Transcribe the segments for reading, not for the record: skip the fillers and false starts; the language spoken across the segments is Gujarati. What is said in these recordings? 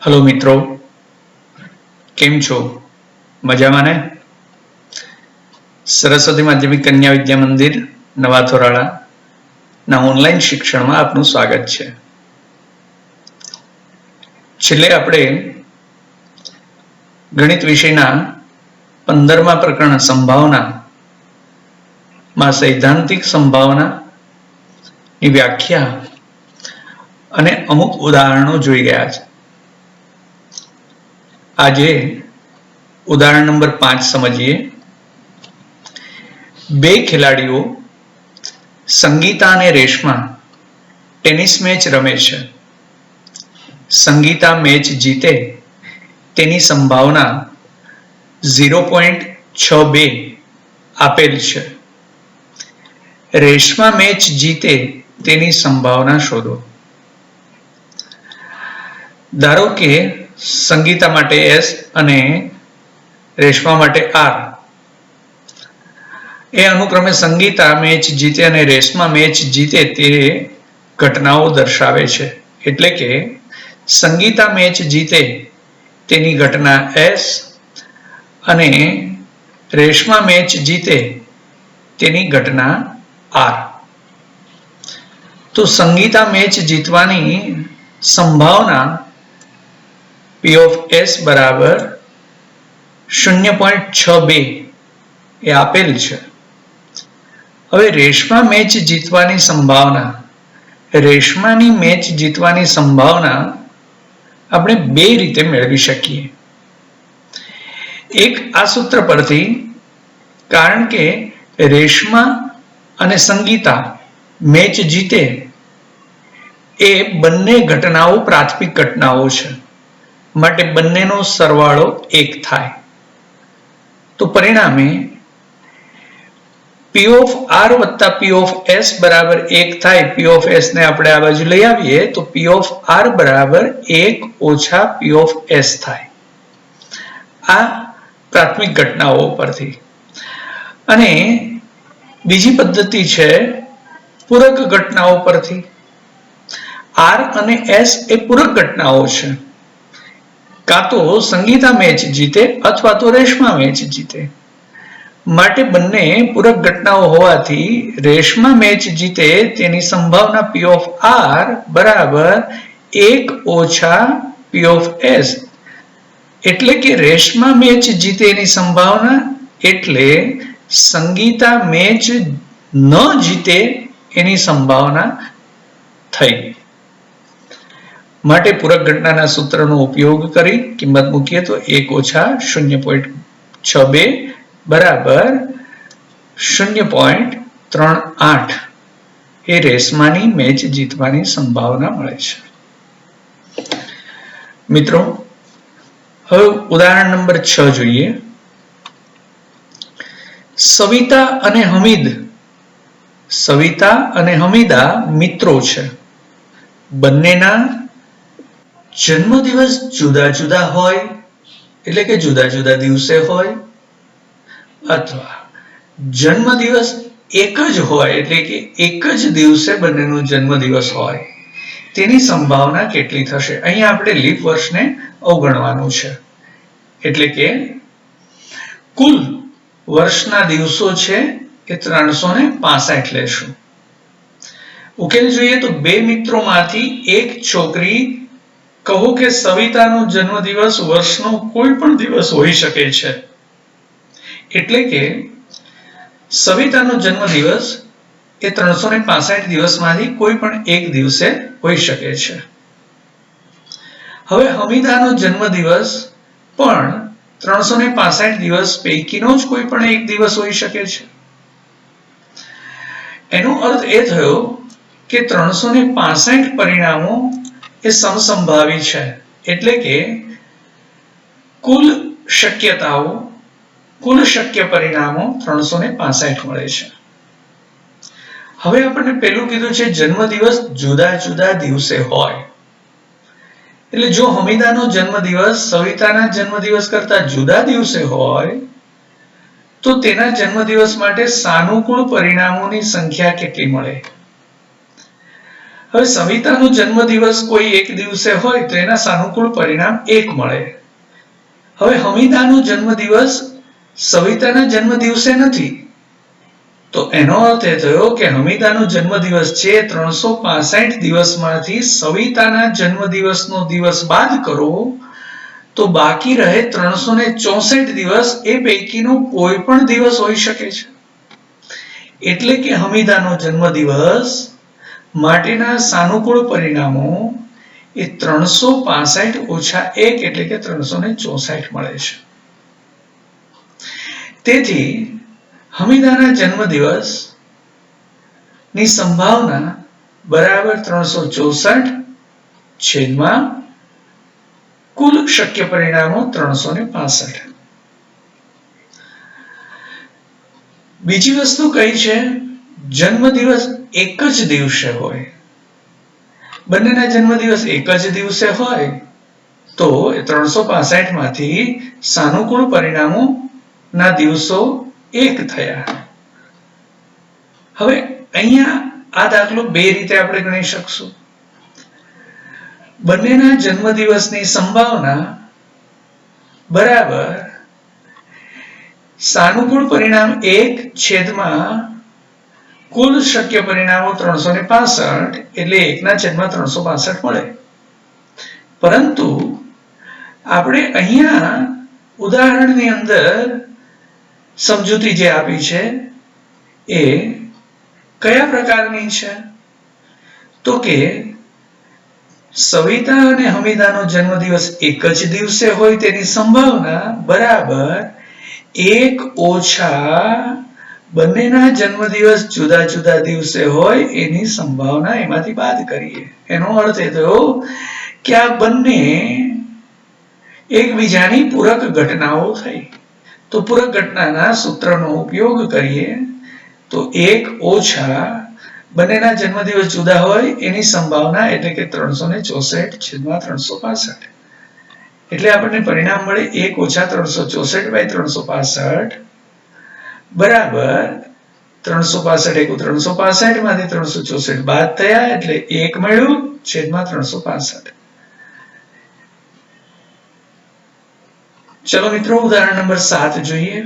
हेलो मित्रों, केम छो? मजामां ने? सरस्वती माध्यमिक कन्या विद्या मंदिर नवा थोराळा ना ऑनलाइन शिक्षण में आपनु स्वागत छे। छेल्ले आपणे गणित विषयना 15मा प्रकरण संभावना में सैद्धांतिक संभावना की व्याख्या अने अमुक उदाहरणों जोई गया छे। आज उदाहरण नंबर 5 समझिए। बे खिलाड़ीओ संगीता ने रेशमा टेनिस मैच रमे छे। संगीता मैच जीते तेनी संभावना 0.62 आपेल छे। रेशमा मैच जीते तेनी संभावना शोधो। धारो के संगीता माटे एस अने रेशमा माटे आर। ए अनुक्रमे संगीता मैच जीते अने रेशमा मैच जीते ते घटनाओं दर्शावे छे। एटले के संगीता मैच जीते तेनी घटना एस अने रेशमा मैच जीते तेनी घटना आर। तो संगीता मैच जीतवानी संभावना P of S बराबर 0.62 ए आपेल छे। हवे रेशमा मैच जीतवानी संभावना, रेशमानी मैच जीतवानी संभावना आपणे बे रीते मेळवी शकीए। एक आ सूत्र परथी, कारण के रेशमा अने संगीता मैच जीते ए बंने घटनाओं प्राथमिक घटनाओं छे, माटे बंनेनो सरवाळो एक थाय। तो परिणामे P of R वत्ता P of S बराबर 1 थाय। P of S ने आपणे आ बाजु लई आवीए तो P of R बराबर 1 ओछा P of S थाय। आ प्राथमिक घटनाओं परथी। अने बीजी पद्धति छे पूरक घटनाओं परथी। R अने S ए पूरक घटनाओं छे। का तो संगीता मैच जीते अथवा तो रेशमा मैच जीते, माटे बंने पूरक घटनाओं होवाथी रेशमा मैच जीते तेनी संभावना P of R बराबर 1 ओछा P of S। एटले के रेशमा मैच जीते एनी संभावना एटले संगीता मैच न जीते एनी संभावना थई। माटे पूरक घटनाना सूत्रनो उपयोग करी किंमत मूकीए तो 1 ओछा 0.62 बराबर 0.38 ए रेशमानी मैच जीतवानी संभावना मळे छे। मित्रों, हवे उदाहरण नंबर 6 जोईए। सविता अने हमीदा मित्रों छे। बंनेना जन्मदिवस जुदा जुदा होय, एटले के जुदा जुदा दिवसे होय, अथवा जन्मदिवस एक ज होय एटले के एक ज दिवसे बंनेनो जन्मदिवस होय, तेनी संभावना केटली थशे? અહીં આપણે લીપ વર્ષને અવગણવાનું છે। એટલે કે કુલ વર્ષના દિવસો છે એ 365 લેશું। ઉકેલ જોઈએ તો બે મિત્રોમાંથી એક છોકરી, કહો કે સવિતાનો જન્મદિવસ વર્ષનો કોઈ પણ દિવસ હોઈ શકે છે। એટલે કે સવિતાનો જન્મદિવસ એ 365 દિવસમાંથી કોઈ પણ એક દિવસે હોઈ શકે છે। હવે હમીદાનો જન્મદિવસ પણ 365 દિવસ પૈકીનો જ કોઈ પણ એક દિવસ હોઈ શકે છે। એનો અર્થ એ થયો કે 365 પરિણામો એ સમસંભાવી છે। એટલે કે કુલ શક્ય પરિણામો 365 મળે છે। હવે આપણને પહેલું કીધું છે જન્મદિવસ જુદા જુદા દિવસે હોય, એટલે જો હમીદાનો જન્મદિવસ સવિતાના જન્મદિવસ કરતા જુદા દિવસે હોય તો તેના જન્મદિવસ માટે સાનુકૂળ પરિણામોની સંખ્યા કેટલી મળે? હવે સવિતાનો જન્મદિવસ કોઈ એક દિવસે હોય તો એના સાનુકૂળ પરિણામ 1 મળે. હવે હમીદાનો જન્મદિવસ સવિતાના જન્મદિવસે નથી, તો એનો અર્થ એ થયો કે હમીદાનો જન્મદિવસ છે 365 દિવસમાંથી સવિતાના જન્મદિવસનો દિવસ બાદ કરો તો બાકી રહે 364 દિવસ. એ પૈકીનો કોઈ પણ દિવસ હોઈ શકે છે. એટલે કે હમીદાનો જન્મદિવસ માટેના સાનુકૂળ પરિણામો એ 365 ઓછા 1 એટલે કે 364 મળે છે. તેથી હમીદાના જન્મદિવસ ની સંભાવના બરાબર 364 છેદમાં કુલ શક્ય પરિણામો 365. બીજી વસ્તુ કઈ છે? જન્મદિવસ એક જ દિવસે હોય. બંનેના જન્મદિવસ એક જ દિવસે હોય તો 365 માંથી સાનુકૂળ પરિણામો ના દિવસો 1 થયા. હવે અહીંયા આ દાખલો બે રીતે આપણે ગણી શકશું. બંનેના જન્મદિવસની સંભાવના બરાબર સાનુકૂળ પરિણામ 1 છેદમાં કુલ શક્ય પરિણામો 365 એટલે 1/365 મળે. પરંતુ આપણે અહીંયા ઉદાહરણની અંદર સમજૂતી જે આપી છે એ કયા પ્રકારની છે? તો કે સવિતા અને હમીદાનો જન્મદિવસ એક જ દિવસે હોય તેની સંભાવના બરાબર 1 ઓછા બંનેના જન્મદિવસ જુદા જુદા દિવસે હોય એની સંભાવના એમાંથી બાદ કરીએ. એનો અર્થ એ થયો કે આ બંને એકબીજાની પૂરક ઘટનાઓ થઈ. તો પૂરક ઘટનાના સૂત્રનો ઉપયોગ કરીએ તો 1 ઓછા બંનેના જન્મદિવસ જુદા હોય એની સંભાવના એટલે કે 364 છેદમાં 365 એટલે આપણને પરિણામ મળે 1 ઓછા 364/365 બરાબર 365 × 365 માંથી 364 બાદ થયા એટલે 1 મળ્યું છેદમાં 365. ચલો મિત્રો ઉદાહરણ નંબર 7 જોઈએ.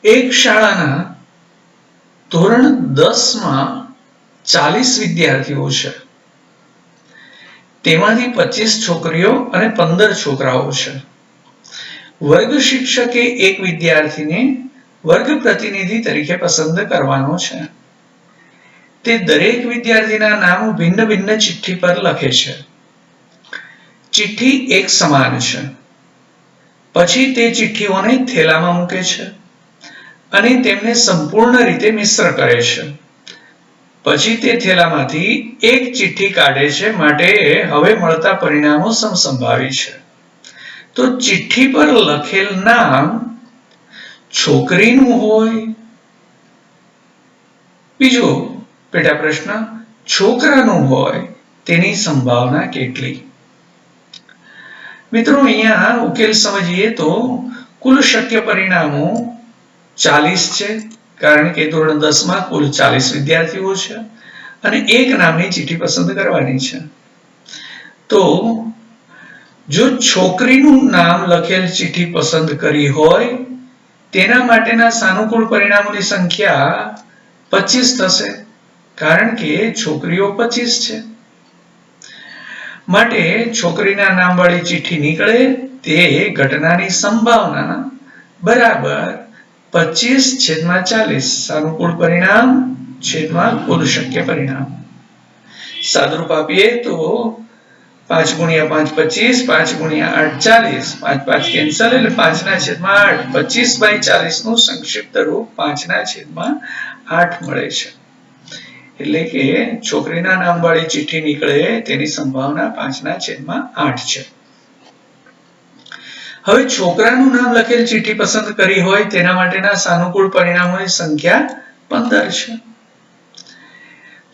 એક શાળાના ધોરણ 10 માં 40 વિદ્યાર્થીઓ છે. તેમાંથી 25 છોકરીઓ અને 15 છોકરાઓ છે. વર્ગ શિક્ષકે એક વિદ્યાર્થીને વર્ગ પ્રતિનિધિ તરીકે પસંદ કરવાનો છે. તે દરેક વિદ્યાર્થીના નામ ભિન્ન ભિન્ન ચિઠ્ઠી પર લખે છે. ચિઠ્ઠી એક સમાન છે. પછી તે ચિઠ્ઠીઓને થેલામાં મૂકે છે અને તેમને સંપૂર્ણ રીતે મિશ્ર કરે છે. પછી તે થેલામાંથી એક ચિઠ્ઠી કાઢે છે. માટે હવે મળતા પરિણામો સમસંભાવી છે. તો ચિઠ્ઠી પર લખેલ નામ છોકરીનું હોય. બીજો પેટા પ્રશ્ન છોકરાનું હોય તેની સંભાવના કેટલી? મિત્રો અહીંયા ઉકેલ સમજીએ તો કુલ શક્ય પરિણામો 40 છે, કારણ કે ધોરણ 10 માં કુલ 40 વિદ્યાર્થીઓ છે અને એક નામની ચિઠ્ઠી પસંદ કરવાની છે. તો જો છોકરીનું નામ લખેલ ચિઠ્ઠી પસંદ કરી હોય તેના માટેના સાનુકૂળ પરિણામોની સંખ્યા 25 થશે, કારણ કે છોકરીઓ 25 છે. માટે છોકરીના નામવાળી ચિઠ્ઠી નીકળે તે ઘટનાની સંભાવના બરાબર 25 છેદમાં 40 સાનુકૂળ પરિણામ છેદમાં કુલ શક્ય પરિણામ. સાદુરૂપ આપીએ તો 5 × 5 25, 5 × 8 40, 5 5 કેન્સલ એટલે 5/8 25/40 નું સંક્ષિપ્ત રૂપ 5/8 મળે છે. એટલે કે છોકરીના નામવાળી ચિઠ્ઠી નીકળે તેની સંભાવના 5/8 છે. હવે છોકરાનું નામ લખેલ ચિઠ્ઠી પસંદ કરી હોય તેના માટેના સાનુકૂળ પરિણામોની સંખ્યા 15 છે.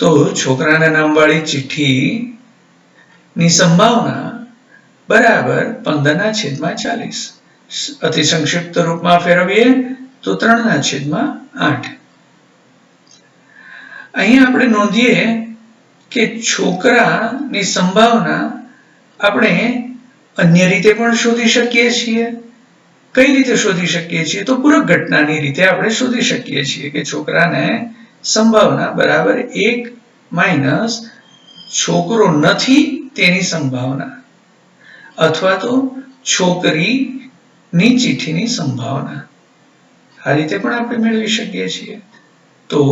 તો છોકરાના નામવાળી ચિઠ્ઠી ની સંભાવના બરાબર 15/40. અતિ સંક્ષિપ્ત રૂપમાં ફેરવીએ તો 3/8. અહીંયા આપણે નોંધીએ કે છોકરાની સંભાવના આપણે અન્ય રીતે પણ શોધી શકીએ છીએ. કઈ રીતે શોધી શકીએ છીએ? તો પૂરક ઘટનાની રીતે આપણે શોધી શકીએ છીએ કે છોકરાને સંભાવના બરાબર 1 માઇનસ છોકરો નથી તેની સંભાવના અથવા તો છોકરીની ચિઠ્ઠીની સંભાવના. આ રીતે પણ આપણે મેળવી શકીએ છીએ. તો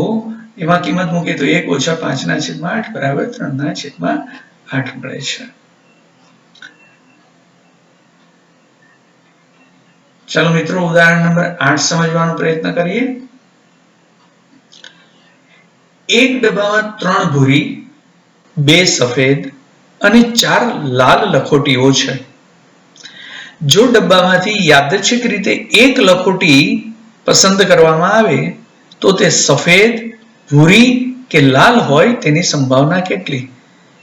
એમાં કિંમત મૂકીએ તો 1 ઓછા 5/8 બરાબર 3/8 મળે છે. ચાલો મિત્રો ઉદાહરણ નંબર 8 સમજવાનો પ્રયત્ન કરીએ. એક ડબ્બામાં 3 ભૂરી, 2 સફેદ અને 4 લાલ લખોટીઓ છે. જો ડબ્બામાંથી યાદચ્છિક રીતે એક લખોટી પસંદ કરવામાં આવે તો તે સફેદ, ભૂરી કે લાલ હોય તેની સંભાવના કેટલી?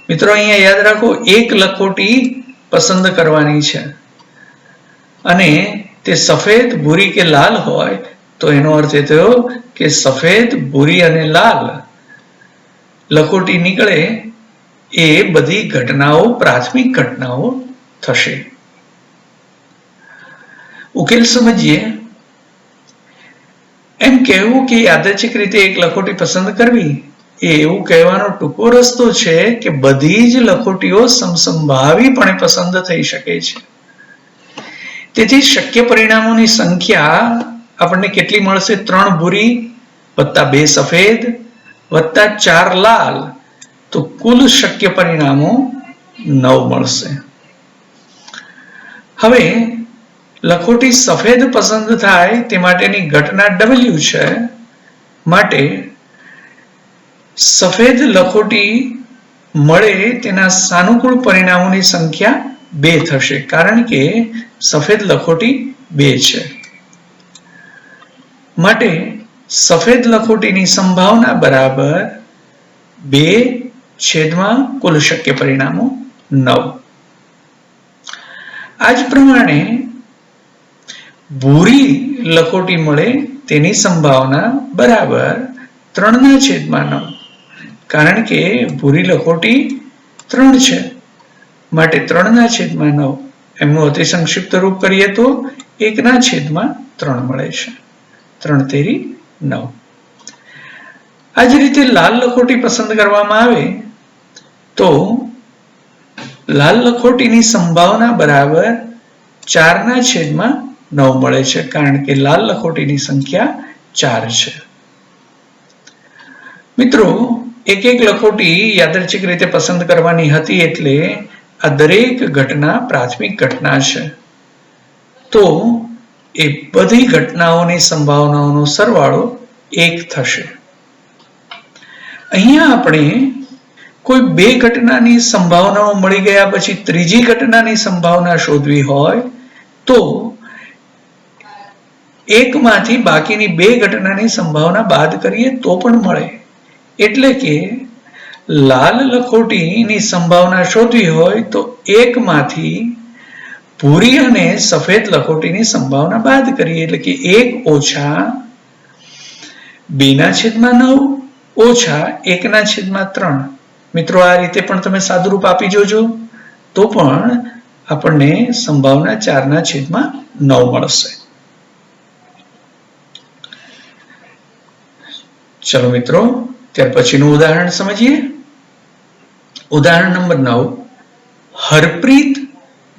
મિત્રો અહીંયા યાદ રાખો, એક લખોટી પસંદ કરવાની છે અને તે સફેદ, ભૂરી કે લાલ હોય તો એનો અર્થ એ થયો કે સફેદ, ભૂરી અને લાલ લખોટી નીકળે એ બધી ઘટનાઓ પ્રાથમિક ઘટનાઓ થશે. ઉકેલ સમજીએ. એમ કહેવું કે યાદચ્છિક રીતે એક લખોટી પસંદ કરવી એ એવું કહેવાનો ટૂંકો રસ્તો છે કે બધી જ લખોટીઓ સમસંભાવીપણે પસંદ થઈ શકે છે. તેથી શક્ય પરિણામોની સંખ્યા આપણને કેટલી મળશે? 3 ભૂરી વત્તા 2 સફેદ વત્તા 4 લાલ, તો કુલ શક્ય પરિણામો 9 મળશે. હવે લખોટી સફેદ પસંદ થાય તે માટેની ઘટના W છે. માટે સફેદ લખોટી મળે તેના સાનુકૂળ પરિણામોની સંખ્યા 2 થશે, કારણ કે સફેદ લખોટી 2 છે. માટે સફેદ લખોટીની સંભાવના બરાબર 2 કુલ શક્ય પરિણામો 9. આ જ પ્રમાણે ભૂરી લખોટી મળે તેની સંભાવના બરાબર 3/9, કારણ કે ભૂરી લખોટી 3 છે. માટે 3/9 એમનું અતિ સંક્ષિપ્ત રૂપ કરીએ તો 1/3 મળે છે. 3 તેરી 9. આ જ રીતે લાલ લખોટી પસંદ કરવામાં આવે તો લાલ લખોટીની સંભાવના બરાબર 4/9 મળે છે, કારણ કે લાલ લખોટીની સંખ્યા 4 છે. મિત્રો એક લખોટી યાદચ્છિક રીતે પસંદ કરવાની હતી એટલે આ દરેક ઘટના પ્રાથમિક ઘટના છે. તો એ બધી ઘટનાઓની સંભાવનાઓનો સરવાળો 1 થશે. અહીંયા આપણે કોઈ 2 ઘટનાની સંભાવનાઓ મળી ગયા પછી ત્રીજી ઘટનાની સંભાવના શોધવી હોય તો એકમાંથી બાકીની 2 ઘટનાની સંભાવના બાદ કરીએ તો પણ મળે. એટલે કે લાલ લખોટીની સંભાવના શોધવી હોય તો એકમાંથી ભૂરી અને સફેદ લખોટીની સંભાવના બાદ કરીએ, એટલે કે 1 ઓછા 2/9 ઓછા 1/3. મિત્રો આ રીતે પણ તમે સાદુરૂપ આપી જોજો તો પણ આપણને સંભાવના 4/9 મળશે. ચલો મિત્રો ત્યાર પછીનું ઉદાહરણ સમજીએ. ઉદાહરણ નંબર 9. હરપ્રીત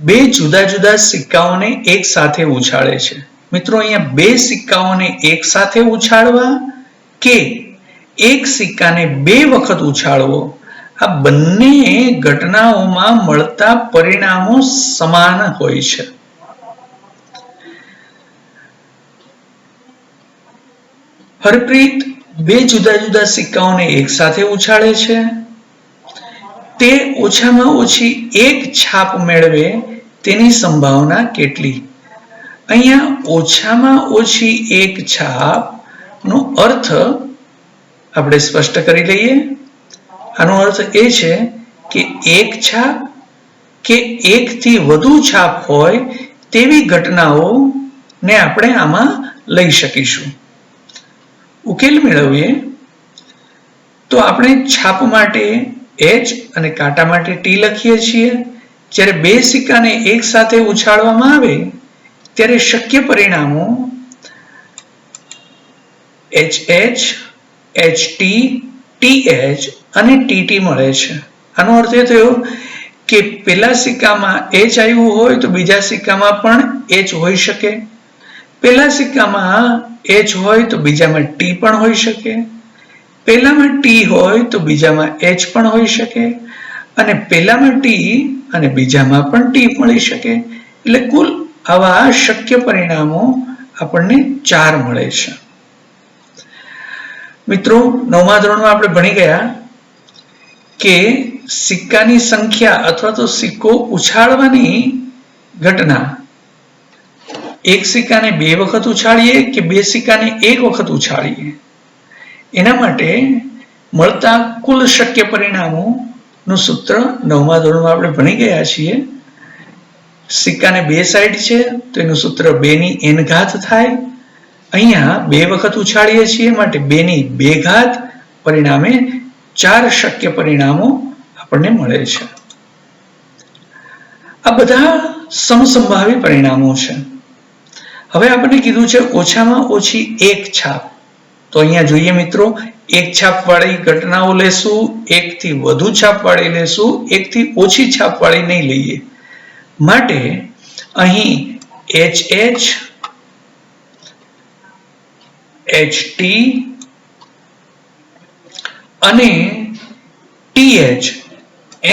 2 જુદા જુદા સિક્કાઓને એક સાથે ઉછાળે છે. મિત્રો અહીંયા 2 સિક્કાઓને એક સાથે ઉછાળવા કે એક સિક્કાને 2 વખત ઉછાળવો, આ બંને ઘટનાઓમાં મળતા પરિણામો સમાન હોય છે. હરપ્રીત 2 જુદા જુદા સિક્કાઓને એક સાથે ઉછાળે છે. તે ઓછામાં ઓછી એક છાપ મેળવે તેની સંભાવના કેટલી? અહીંયા ઓછામાં ઓછી એક છાપ નો અર્થ આપણે સ્પષ્ટ કરી લઈએ. આનો અર્થ એ છે કે એક છાપ કે એકથી વધુ છાપ હોય તેવી ઘટનાઓને આપણે આમાં લઈ શકીશું. ઉકેલ મેળવીએ તો આપણે છાપ માટે H અને કાંટા માટે T લખીએ છીએ. જ્યારે બે સિક્કાને એક સાથે ઉછાળવામાં આવે ત્યારે શક્ય પરિણામો HH, HT, TH અને TT મળે છે. આનો અર્થ એ થયો કે પહેલા સિક્કામાં H આવ્યું હોય તો બીજા સિક્કામાં પણ H હોઈ શકે. પહેલા સિક્કામાં H હોય તો બીજામાં T પણ હોઈ શકે. પહેલામાં T હોય તો બીજામાં H પણ હોઈ શકે અને પહેલામાં T અને બીજામાં પણ T મળી શકે. એટલે કુલ આવા શક્ય પરિણામો આપણને 4 મળે છે. મિત્રો, 9મા ધોરણમાં આપણે ભણી ગયા કે સિક્કાની સંખ્યા અથવા તો સિક્કો ઉછાળવાની ઘટના એક સિક્કાને 2 વખત ઉછાળીએ કે 2 સિક્કાને 1 વખત ઉછાળીએ એના માટે મળતા કુલ શક્ય પરિણામો નું સૂત્ર 9મા ધોરણમાં આપણે ભણી ગયા છીએ. સિક્કાને 2 સાઈડ છે તો એનું સૂત્ર 2 ની n ઘાત થાય. અહીંયા 2 વખત ઉછાળીએ છીએ માટે 2 ની 2 ઘાત, પરિણામે 4 શક્ય પરિણામો આપણને મળે છે. આ બધા સમસંભાવી પરિણામો છે. હવે આપણને કીધું છે ઓછામાં ઓછી એક છાપ. તો અહીંયા જોઈએ મિત્રો, એક છાપ વાળી ઘટનાઓ લેશું, એકથી વધુ છાપ વાળી લેશું, એકથી ઓછી છાપ વાળી નહીં લઈએ. માટે અહીં HH, HT અને TH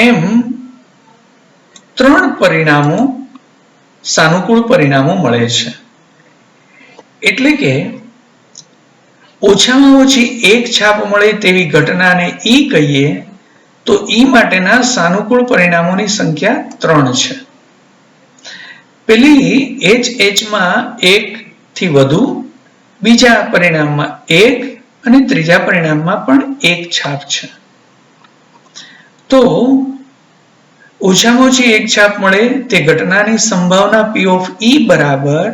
એમ 3 પરિણામો સાનુકૂળ પરિણામો મળે છે. એટલે કે ઓછામાં ઓછી એક છાપ મળે તેવી ઘટનાને ઈ કહીએ તો ઈ માટેના સાનુકૂળ પરિણામોની સંખ્યા 3 છે. પેલી HH માં 1 થી વધુ, બીજા પરિણામમાં 1 અને ત્રીજા પરિણામમાં પણ 1 છાપ છે. તો ઓછામાં ઓછી એક છાપ મળે તે ઘટનાની સંભાવના P of E બરાબર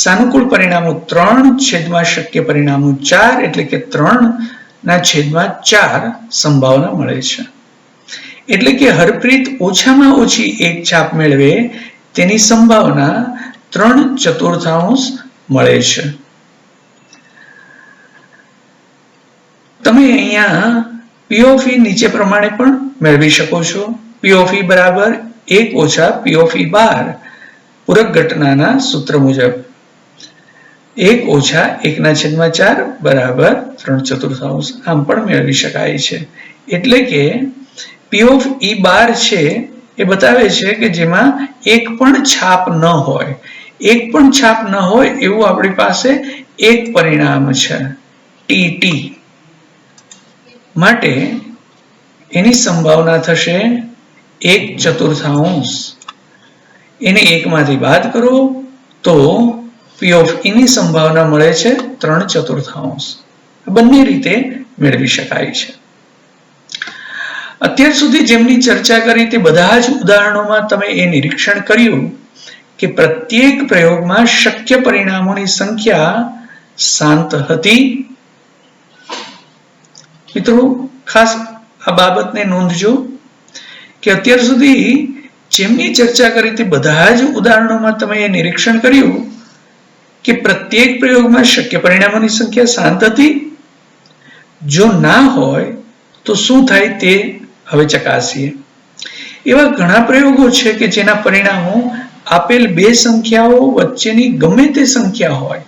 સાનુકૂળ પરિણામો 3 છેદમાં શક્ય પરિણામો 4 એટલે કે 3/4 સંભાવના મળે છે. એટલે કે હરપ્રીત ઓછામાં ઓછી એક છાપ મેળવે તેની સંભાવના 3/4 મળે છે. તમે અહીંયા P of E નીચે પ્રમાણે પણ મેળવી શકો છો. P of E બરાબર 1 ઓછા P of E બાર પૂરક ઘટનાના સૂત્ર મુજબ 1 ઓછા 1/4 બરાબર 3/4 આમ પણ મેળવી શકાય છે. એટલે કે P of E બાર છે એ બતાવે છે કે જેમાં એક પણ છાપ ન હોય. એક પણ છાપ ન હોય એવું આપણી પાસે એક પરિણામ છે TT. માટે એની સંભાવના થશે 1/4. એને 1 માંથી બાદ કરો તો P of E ની સંભાવના મળે છે 3/4. બંને રીતે મેળવી શકાય છે. અત્યાર સુધી જેમની ચર્ચા કરી તે બધા જ ઉદાહરણોમાં તમે એ નિરીક્ષણ કર્યું કે પ્રત્યેક પ્રયોગમાં શક્ય પરિણામોની સંખ્યા શાંત હતી. મિત્રો, ખાસ આ બાબતને નોંધજો કે અત્યાર સુધી જેમની ચર્ચા કરી તે બધા જ ઉદાહરણોમાં તમે એ નિરીક્ષણ કર્યું કે પ્રત્યેક પ્રયોગમાં શક્ય પરિણામોની સંખ્યા શાંત હતી. જો ના હોય તો શું થાય તે હવે ચકાસીએ. એવા ઘણા પ્રયોગો છે કે જેના પરિણામો આપેલ બે સંખ્યાઓ વચ્ચેની ગમે તે સંખ્યા હોય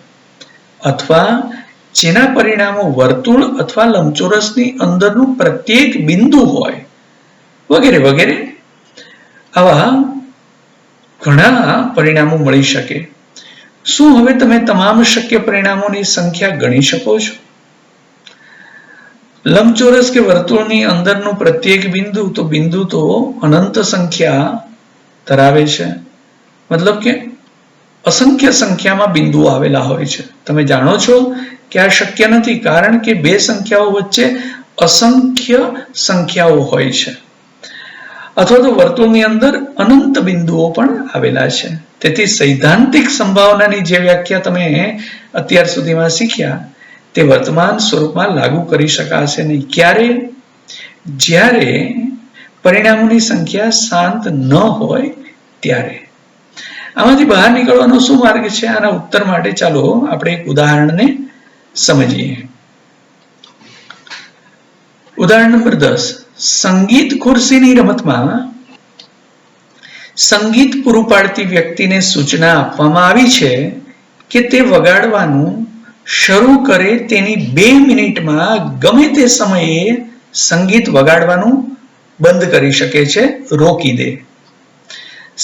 અથવા જેના પરિણામો વર્તુળ અથવા લંબચોરસની અંદરનું પ્રત્યેક બિંદુ હોય વગેરે વગેરે. આવા ઘણા પરિણામો મળી શકે. શું હવે તમે તમામ શક્ય પરિણામોની સંખ્યા ગણી શકો છો? લંબચોરસ કે વર્તુળની અંદરનું પ્રત્યેક બિંદુ તો અનંત સંખ્યા ધરાવે છે. મતલબ કે અસંખ્ય સંખ્યામાં બિંદુઓ આવેલા હોય છે. તમે જાણો છો કે આ શક્ય નથી, કારણ કે બે સંખ્યાઓ વચ્ચે અસંખ્ય સંખ્યાઓ હોય છે. અથવા તો વર્તુળની અંદર અનંત બિંદુઓ પણ આવેલા છે. તેથી સૈદ્ધાંતિક સંભાવનાની જે વ્યાખ્યા તમે અત્યાર સુધીમાં શીખ્યા તે વર્તમાન સ્વરૂપમાં લાગુ કરી શકાશે નહીં. ક્યારે? જ્યારે પરિણામોની સંખ્યા શાંત ન હોય ત્યારે. આમાંથી બહાર નીકળવાનો શું માર્ગ છે? આના ઉત્તર માટે ચાલો આપણે એક ઉદાહરણને સમજીએ. ઉદાહરણ નંબર 10. સંગીત ખુરશીની રમતમાં સંગીત પૂરું પાડતી વ્યક્તિને સૂચના આપવામાં આવી છે કે તે વગાડવાનું શરૂ કરે તેની 2 મિનિટમાં ગમે તે સમયે સંગીત વગાડવાનું બંધ કરી શકે છે, રોકી દે.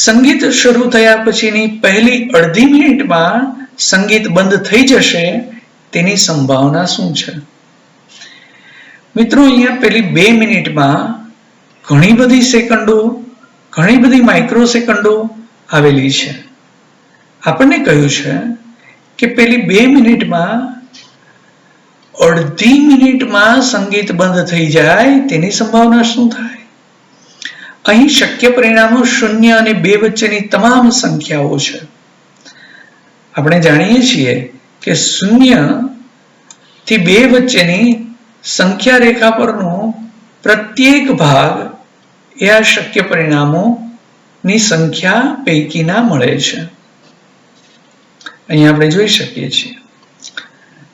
સંગીત શરૂ થયા પછીની પહેલી અડધી મિનિટમાં સંગીત બંધ થઈ જશે તેની સંભાવના શું છે? મિત્રો, અહીંયા પેલી 2 મિનિટમાં ઘણી બધી સેકન્ડો, ઘણી બધી માઇક્રો સેકન્ડો આવેલી છે. આપણને કહ્યું છે કે પેલી 2 મિનિટમાં અડધી મિનિટમાં સંગીત બંધ થઈ જાય તેની સંભાવના શું થાય? અહીં શક્ય પરિણામો 0 અને 2 વચ્ચેની તમામ સંખ્યાઓ છે. આપણે જાણીએ છીએ કે 0 થી 2 વચ્ચેની સંખ્યા રેખા પરનો પ્રત્યેક ભાગ એ આ શક્ય પરિણામોની સંખ્યા પૈકીના મળે છે. અહીં આપણે જોઈ શકીએ છીએ.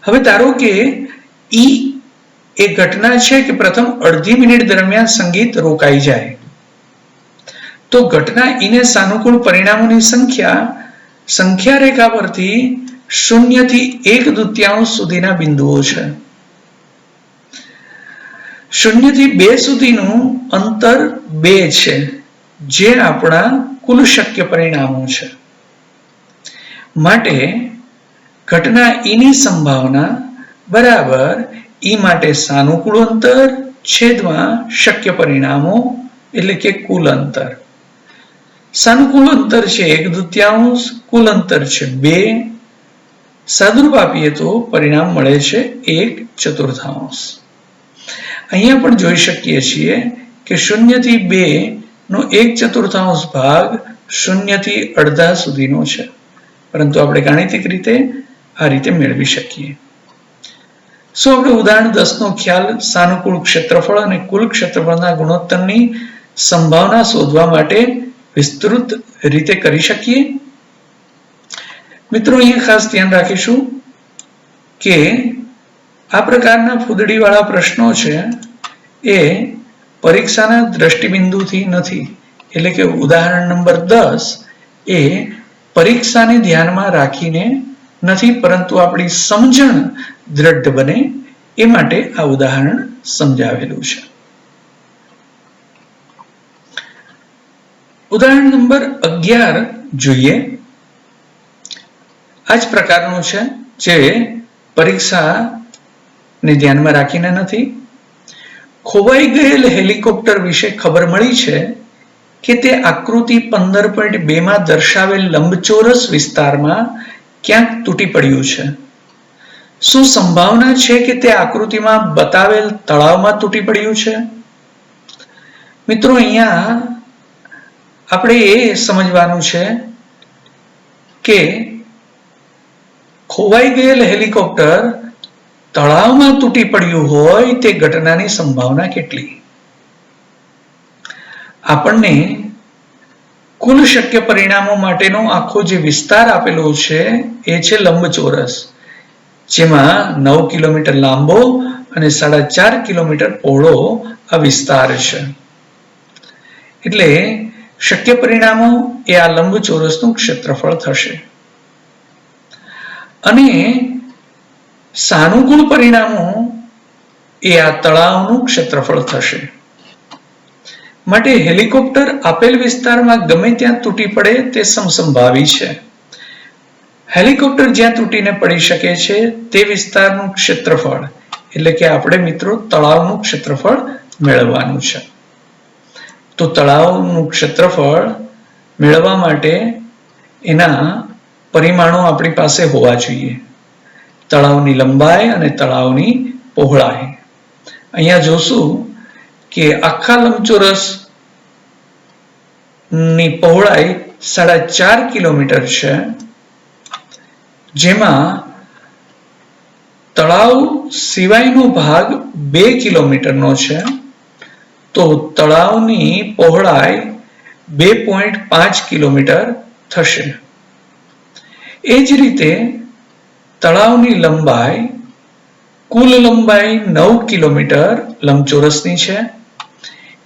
હવે ધારો કે ઈ એ ઘટના છે કે પ્રથમ અડધી મિનિટ દરમિયાન સંગીત રોકાઈ જાય, તો ઘટના ઈને સાનુકૂળ પરિણામોની સંખ્યા રેખા પરથી 0 થી 1/2 સુધીના બિંદુઓ છે. 0 થી 2 સુધીનું અંતર 2 છે, જે આપણા કુલ શક્ય પરિણામો છે. માટે ઘટના ઈની સંભાવના બરાબર ઈ માટે સાનુકૂળ અંતર છેદમાં શક્ય પરિણામો એટલે કે કુલ અંતર. સાનુકૂળ અંતર છે 1/2, કુલ અંતર છે 2. સાદુરૂપ આપીએ તો પરિણામ મળે છે 1/4. અહીંયા પણ જોઈ શકીએ છીએ કે 0 થી 2 નો 1/4 ભાગ 0 થી અડધા સુધીનો છે, પરંતુ આપણે ગાણિતિક રીતે આ રીતે મેળવી શકીએ. શું આપણે ઉદાહરણ 10 નો ખ્યાલ સાનુકૂળ ક્ષેત્રફળ અને કુલ ક્ષેત્રફળના ગુણોત્તરની સંભાવના શોધવા માટે વિસ્તૃત રીતે કરી શકીએ? મિત્રો, અહીંયા ખાસ ધ્યાન રાખીશું કે આ પ્રકારના ફૂદડીવાળા પ્રશ્નો છે એ પરીક્ષાના દ્રષ્ટિબિંદુથી નથી. એટલે કે ઉદાહરણ નંબર 10 એ પરીક્ષાને ધ્યાનમાં રાખીને નથી, પરંતુ આપણી સમજણ દ્રઢ બને એ માટે આ ઉદાહરણ સમજાવેલું છે. ઉદાહરણ નંબર 11 જોઈએ. આ જ પ્રકારનું છે જે પરીક્ષાને ધ્યાનમાં રાખીને નથી. ખોવાઈ ગયેલ હેલિકોપ્ટર વિશે ખબર મળી છે કે તે આકૃતિ 15.2 માં દર્શાવેલ લંબચોરસ વિસ્તારમાં ક્યાંક તૂટી પડ્યું છે. શું સંભાવના છે કે તે આકૃતિમાં બતાવેલ તળાવમાં તૂટી પડ્યું છે? મિત્રો, અહીંયા આપણે એ સમજવાનું છે કે ખોવાઈ ગયેલ હેલિકોપ્ટર તળાવમાં તૂટી પડ્યું હોય તે ઘટનાની સંભાવના કેટલી? આપણને કુલ શક્ય પરિણામો માટેનો આખો જે વિસ્તાર આપેલો છે એ છે લંબચોરસ, જેમાં 9 કિલોમીટર લાંબો અને 4.5 કિલોમીટર પહોળો આ વિસ્તાર છે. એટલે શક્ય પરિણામો એ આ લંબચોરસનું ક્ષેત્રફળ થશે અને સાનુકૂળ પરિણામો એ આ તળાવનું ક્ષેત્રફળ થશે. માટે હેલિકોપ્ટર આપેલ વિસ્તારમાં ગમે ત્યાં તૂટી પડે તે સમસંભાવી છે. હેલિકોપ્ટર જ્યાં તૂટીને પડી શકે છે તે વિસ્તારનું ક્ષેત્રફળ એટલે કે આપણે મિત્રો તળાવનું ક્ષેત્રફળ મેળવવાનું છે. તો તળાવનું ક્ષેત્રફળ મેળવવા માટે એના પરિમાણો આપણી પાસે હોવા જોઈએ. તળાવની લંબાઈ અને તળાવની પહોળાઈ. અહીંયા જોશું કે આખા લંબચોરસ ની પહોળાઈ 4.5 કિલોમીટર છે, જેમાં તળાવ સિવાયનો ભાગ 2 કિલોમીટરનો છે તો તળાવની પહોળાઈ 2.5 કિલોમીટર થશે. એ જ રીતે તળાવની લંબાઈ કુલ લંબાઈ 9 કિલોમીટર લંબચોરસની છે.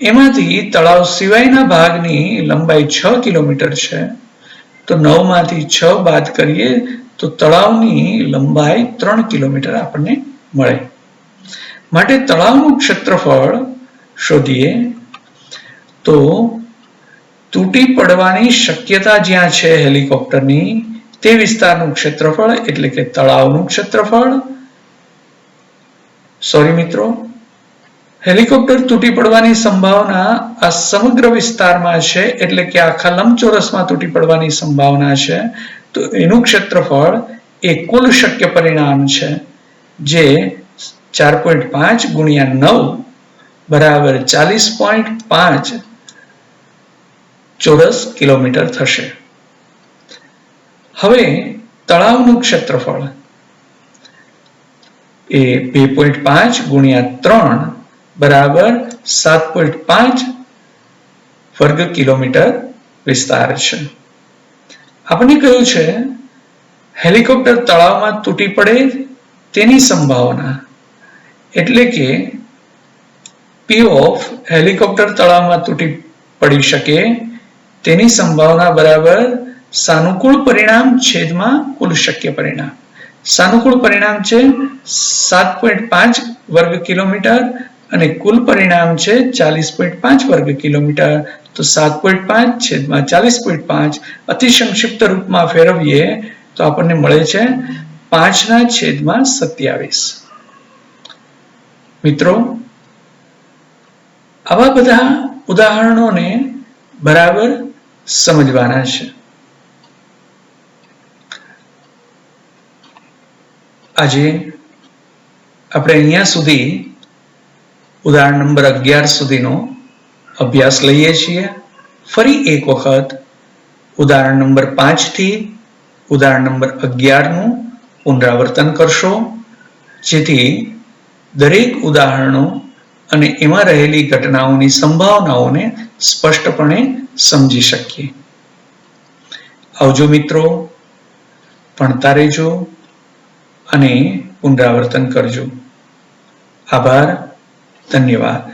એમાંથી તળાવ સિવાયના ભાગની લંબાઈ 6 કિલોમીટર છે તો 9 માંથી 6 બાદ કરીએ તો તળાવની લંબાઈ 3 કિલોમીટર આપણને મળે. માટે તળાવનું ક્ષેત્રફળ શોધીએ તો તૂટી પડવાની શક્યતા જ્યાં છે હેલિકોપ્ટરની તે વિસ્તારનું ક્ષેત્રફળ એટલે કે તળાવનું ક્ષેત્રફળ. સોરી મિત્રો, હેલિકોપ્ટર તૂટી પડવાની સંભાવના આ સમગ્ર વિસ્તારમાં છે એટલે કે આખા લંબચોરસમાં તૂટી પડવાની સંભાવના છે તો એનું ક્ષેત્રફળ એ કુલ શક્ય પરિણામ છે જે 4.5 ગુણ્યા 9 બરાબર 40.5 ચોરસ કિલોમીટર થશે. હવે તળાવનું ક્ષેત્રફળ એ 2.5 ગુણ્યા 3 બરાબર 7.5 વર્ગ કિલોમીટર વિસ્તાર છે. આપણે કહ્યું છે હેલિકોપ્ટર તળાવમાં તૂટી પડે તેની સંભાવના એટલે કે P ઓફ હેલિકોપ્ટર તળાવમાં તૂટી પડી શકે તેની સંભાવના બરાબર સાનુકૂળ પરિણામ છેદમાં કુલ શક્ય પરિણામ. સાનુકૂળ પરિણામ છે 7.5 વર્ગ કિલોમીટર અને કુલ પરિણામ છે 40.5 વર્ગ કિલોમીટર. તો 7.5 છેદમાં 40.5 અતિ સંક્ષિપ્ત રૂપમાં ફેરવીએ તો આપણને મળે છે 5/27. મિત્રો, આવા બધા ઉદાહરણોને બરાબર સમજવાના છે. આજે આપણે અહીંયા સુધી ઉદાહરણ નંબર 11 સુધીનો અભ્યાસ લઈએ છીએ. ફરી એક વખત ઉદાહરણ નંબર 5 થી ઉદાહરણ નંબર 11 નું પુનરાવર્તન કરશો જેથી દરેક ઉદાહરણો અને એમાં રહેલી ઘટનાઓની સંભાવનાઓને સ્પષ્ટપણે સમજી શકીએ. આવજો મિત્રો, ભણતા રહેજો અને પુનરાવર્તન કરજો. આભાર, ધન્યવાદ.